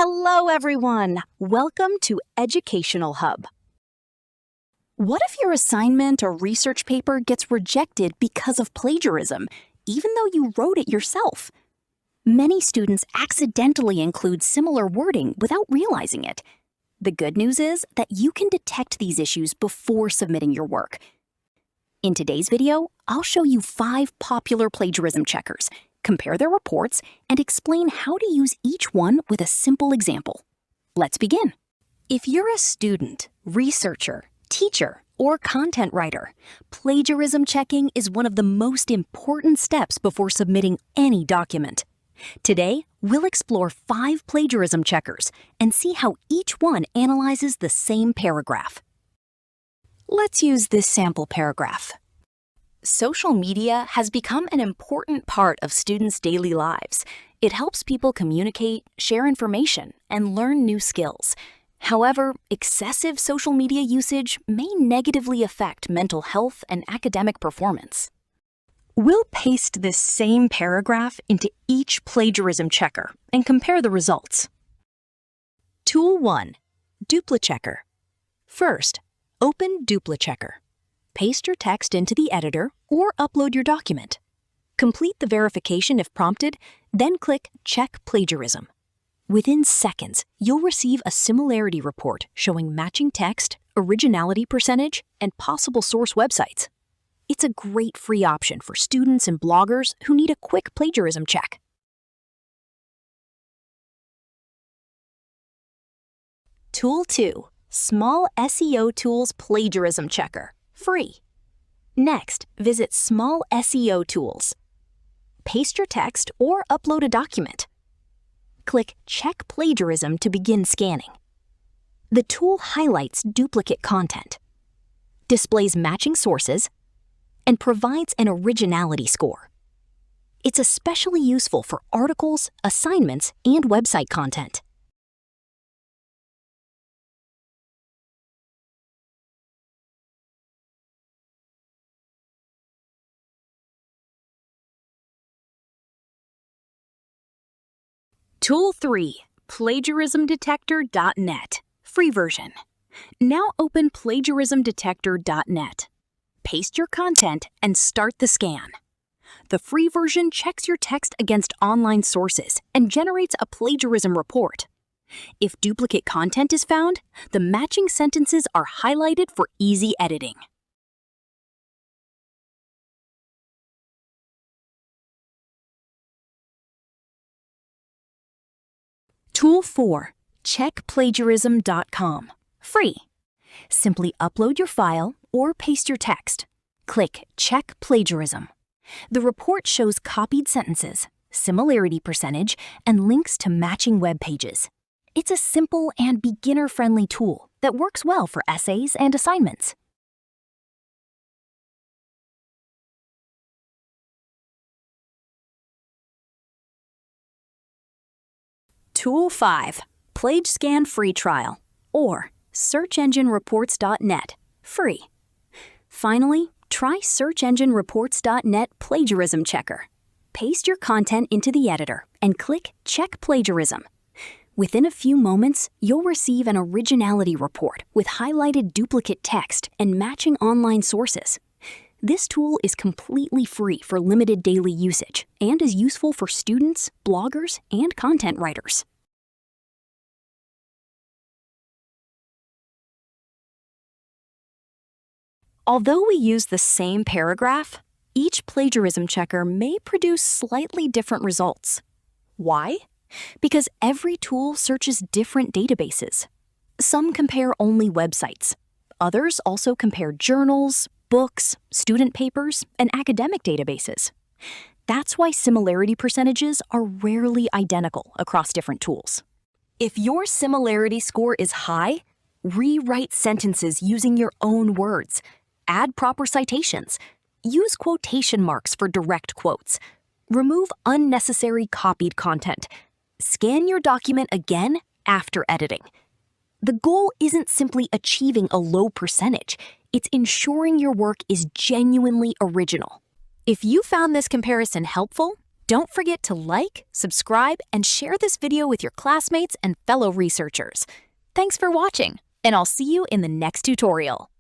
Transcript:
Hello, everyone. Welcome to Educational Hub. What if your assignment or research paper gets rejected because of plagiarism, even though you wrote it yourself? Many students accidentally include similar wording without realizing it. The good news is that you can detect these issues before submitting your work. In today's video, I'll show you 5 popular plagiarism checkers, compare their reports, and explain how to use each one with a simple example. Let's begin. If you're a student, researcher, teacher, or content writer, plagiarism checking is one of the most important steps before submitting any document. Today, we'll explore 5 plagiarism checkers and see how each one analyzes the same paragraph. Let's use this sample paragraph. Social media has become an important part of students' daily lives. It helps people communicate, share information, and learn new skills. However, excessive social media usage may negatively affect mental health and academic performance. We'll paste this same paragraph into each plagiarism checker and compare the results. Tool 1. DupliChecker. First, open DupliChecker. Paste your text into the editor or upload your document. Complete the verification if prompted, then click Check Plagiarism. Within seconds, you'll receive a similarity report showing matching text, originality percentage, and possible source websites. It's a great free option for students and bloggers who need a quick plagiarism check. Tool 2. Small SEO Tools Plagiarism Checker. Free. Next, visit Small SEO Tools. Paste your text or upload a document. Click Check Plagiarism to begin scanning. The tool highlights duplicate content, displays matching sources, and provides an originality score. It's especially useful for articles, assignments, and website content. Tool 3. Plagiarismdetector.net. Free version. Now open plagiarismdetector.net. Paste your content and start the scan. The free version checks your text against online sources and generates a plagiarism report. If duplicate content is found, the matching sentences are highlighted for easy editing. Tool 4. CheckPlagiarism.com. Free. Simply upload your file or paste your text. Click Check Plagiarism. The report shows copied sentences, similarity percentage, and links to matching web pages. It's a simple and beginner-friendly tool that works well for essays and assignments. Tool 5. PlageScan Free Trial, or SearchEngineReports.net. Free. Finally, try SearchEngineReports.net Plagiarism Checker. Paste your content into the editor and click Check Plagiarism. Within a few moments, you'll receive an originality report with highlighted duplicate text and matching online sources. This tool is completely free for limited daily usage and is useful for students, bloggers, and content writers. Although we use the same paragraph, each plagiarism checker may produce slightly different results. Why? Because every tool searches different databases. Some compare only websites. Others also compare journals, books, student papers, and academic databases. That's why similarity percentages are rarely identical across different tools. If your similarity score is high, rewrite sentences using your own words. Add proper citations. Use quotation marks for direct quotes. Remove unnecessary copied content. Scan your document again after editing. The goal isn't simply achieving a low percentage, it's ensuring your work is genuinely original. If you found this comparison helpful, Don't forget to like, subscribe, and share this video with your classmates and fellow researchers. Thanks for watching, and I'll see you in the next tutorial.